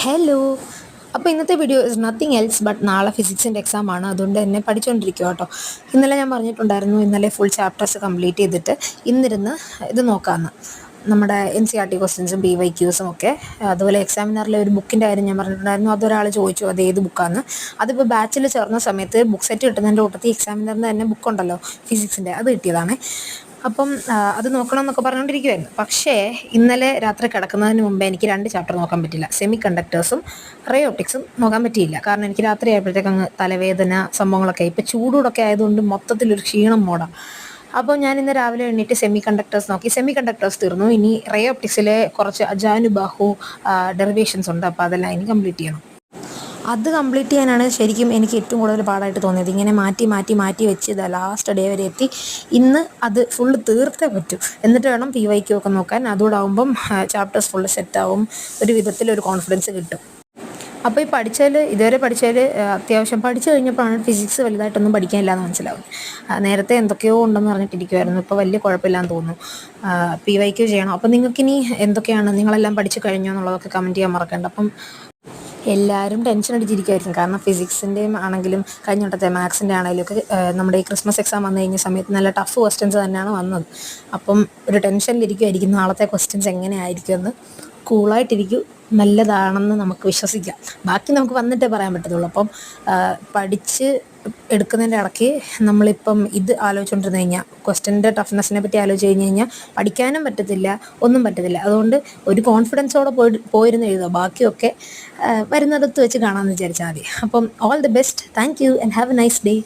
Hello. അപ്പോൾ ഇന്നത്തെ video is nothing else but നാളെ ഫിസിക്സിൻ്റെ എക്സാം ആണ്. അതുകൊണ്ട് തന്നെ പഠിച്ചുകൊണ്ടിരിക്കുക കേട്ടോ. ഇന്നലെ ഞാൻ പറഞ്ഞിട്ടുണ്ടായിരുന്നു ഇന്നലെ ഫുൾ ചാപ്റ്റേഴ്സ് കംപ്ലീറ്റ് ചെയ്തിട്ട് ഇന്നിരുന്ന് ഇത് നോക്കാമെന്ന്. നമ്മുടെ NCERT ക്വസ്റ്റ്യൻസും PYQസും ഒക്കെ. അതുപോലെ എക്സാമിനറിലെ ഒരു ബുക്കിൻ്റെ കാര്യം ഞാൻ പറഞ്ഞിട്ടുണ്ടായിരുന്നു. അതൊരാൾ ചോദിച്ചു അത് ഏത് ബുക്കാന്ന്. അതിപ്പോൾ ബാച്ചിൽ ചേർന്ന സമയത്ത് ബുക്ക് സെറ്റ് കിട്ടുന്നതിൻ്റെ കൂട്ടത്തിൽ എക്സാമിനറിൻ്റെ തന്നെ ബുക്കുണ്ടല്ലോ ഫിസിക്സിൻ്റെ, അത് കിട്ടിയതാണ്. അപ്പം അത് നോക്കണം എന്നൊക്കെ പറഞ്ഞുകൊണ്ടിരിക്കുമായിരുന്നു. പക്ഷേ ഇന്നലെ രാത്രി കിടക്കുന്നതിന് മുമ്പേ എനിക്ക് 2 ചാപ്റ്റർ നോക്കാൻ പറ്റില്ല. സെമി കണ്ടക്ടേഴ്സും റേ ഒപ്റ്റിക്സും നോക്കാൻ പറ്റിയില്ല. കാരണം എനിക്ക് രാത്രി ആയപ്പോഴത്തേക്ക് അങ്ങ് തലവേദന സംഭവങ്ങളൊക്കെ. ഇപ്പോൾ ചൂടൂടൊക്കെ ആയതുകൊണ്ട് മൊത്തത്തിലൊരു ക്ഷീണം മോഡാണ്. അപ്പോൾ ഞാൻ ഇന്ന് രാവിലെ എണീറ്റ് സെമി കണ്ടക്ടേഴ്സ് നോക്കി. സെമി കണ്ടക്ടേഴ്സ് തീർന്നു. ഇനി റേ ഒപ്റ്റിക്സിലെ കുറച്ച് അജാനുബാഹു ഡെറിവേഷൻസ് ഉണ്ട്. അപ്പോൾ അതെല്ലാം ഇനി കംപ്ലീറ്റ് ചെയ്യണം. അത് കംപ്ലീറ്റ് ചെയ്യാനാണ് ശരിക്കും എനിക്ക് ഏറ്റവും കൂടുതൽ പാടായിട്ട് തോന്നിയത്. ഇങ്ങനെ മാറ്റി വെച്ച് ഇതാ ലാസ്റ്റ് ഡേ വരെ എത്തി. ഇന്ന് അത് ഫുള്ള് തീർത്തേ പറ്റൂ. എന്നിട്ട് വേണം PYQ ഒക്കെ നോക്കാൻ. അതുകൂടെ ആകുമ്പം ചാപ്റ്റേഴ്സ് ഫുള്ള് സെറ്റാവും. ഒരു വിധത്തിലൊരു കോൺഫിഡൻസ് കിട്ടും. അപ്പോൾ ഈ ഇതുവരെ പഠിച്ചതിൽ അത്യാവശ്യം പഠിച്ചു കഴിഞ്ഞപ്പോഴാണ് ഫിസിക്സ് വലുതായിട്ടൊന്നും പഠിക്കാനില്ല എന്ന് മനസ്സിലാവും. നേരത്തെ എന്തൊക്കെയോ ഉണ്ടെന്ന് പറഞ്ഞിട്ടിരിക്കുമായിരുന്നു. ഇപ്പോൾ വലിയ കുഴപ്പമില്ലാന്ന് തോന്നുന്നു. PYQ ചെയ്യണം. അപ്പോൾ നിങ്ങൾക്കിനി എന്തൊക്കെയാണ്, നിങ്ങളെല്ലാം പഠിച്ചു കഴിഞ്ഞോ എന്നുള്ളതൊക്കെ കമൻറ്റ് ചെയ്യാൻ മറക്കണ്ട. അപ്പം എല്ലാവരും ടെൻഷൻ അടിച്ചിരിക്കുമായിരിക്കും. കാരണം ഫിസിക്സിൻ്റെയും ആണെങ്കിലും കഴിഞ്ഞ വട്ടത്തെ മാത്സിൻ്റെ ആണെങ്കിലും ഒക്കെ നമ്മുടെ ഈ ക്രിസ്മസ് എക്സാം വന്നു കഴിഞ്ഞ സമയത്ത് നല്ല ടഫ് ക്വസ്റ്റ്യൻസ് തന്നെയാണ് വന്നത്. അപ്പം ഒരു ടെൻഷനിലിരിക്കുമായിരിക്കും നാളത്തെ ക്വസ്റ്റ്യൻസ് എങ്ങനെ ആയിരിക്കുമെന്ന്. കൂളായിട്ടിരിക്കും, നല്ലതാണെന്ന് നമുക്ക് വിശ്വസിക്കാം. ബാക്കി നമുക്ക് വന്നിട്ടേ പറയാൻ പറ്റത്തുള്ളൂ. അപ്പം പഠിച്ച് എടുക്കുന്നതിൻ്റെ ഇടയ്ക്ക് നമ്മളിപ്പം ഇത് ആലോചിച്ചുകൊണ്ടിരുന്ന് കഴിഞ്ഞാൽ, ക്വസ്റ്റ്യൻ്റെ ടഫ്നെസ്സിനെ പറ്റി ആലോചിച്ച് കഴിഞ്ഞാൽ പഠിക്കാനും പറ്റത്തില്ല, ഒന്നും പറ്റത്തില്ല. അതുകൊണ്ട് ഒരു കോൺഫിഡൻസോടെ പോയിരുന്ന് എഴുതുക. ബാക്കിയൊക്കെ വരുന്നിടത്ത് വെച്ച് കാണാമെന്ന് വിചാരിച്ചാൽ മതി. അപ്പം all the best. Thank you and have A nice day.